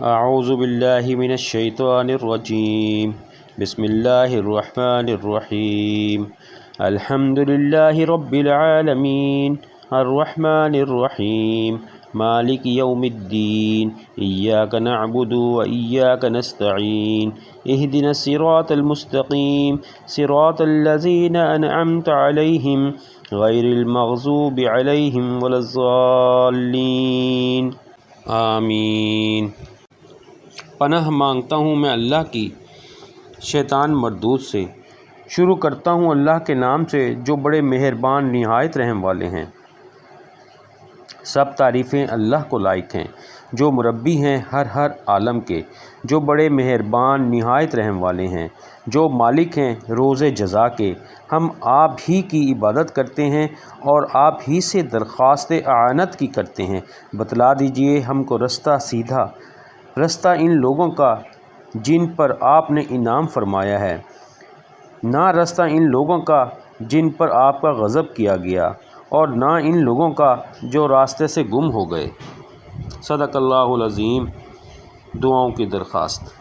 اعوذ باللہ من الشیطان الرجیم بسم اللہ الرحمن الرحیم الحمد للہ رب العالمین الرحمن الرحیم مالک یوم الدین ایاک نعبد و ایاک نستعین اہدنا الصراط المستقیم صراط الذین انعمت علیہم غیر المغضوب علیہم ولا الضالین آمین۔ پناہ مانگتا ہوں میں اللہ کی شیطان مردود سے۔ شروع کرتا ہوں اللہ کے نام سے جو بڑے مہربان نہایت رحم والے ہیں۔ سب تعریفیں اللہ کو لائق ہیں جو مربی ہیں ہر عالم کے، جو بڑے مہربان نہایت رحم والے ہیں، جو مالک ہیں روز جزا کے۔ ہم آپ ہی کی عبادت کرتے ہیں اور آپ ہی سے درخواست اعانت کی کرتے ہیں۔ بتلا دیجئے ہم کو رستہ سیدھا، رستہ ان لوگوں کا جن پر آپ نے انعام فرمایا ہے، نہ رستہ ان لوگوں کا جن پر آپ کا غضب کیا گیا، اور نہ ان لوگوں کا جو راستے سے گم ہو گئے۔ صدق اللہ العظیم۔ دعاؤں کی درخواست۔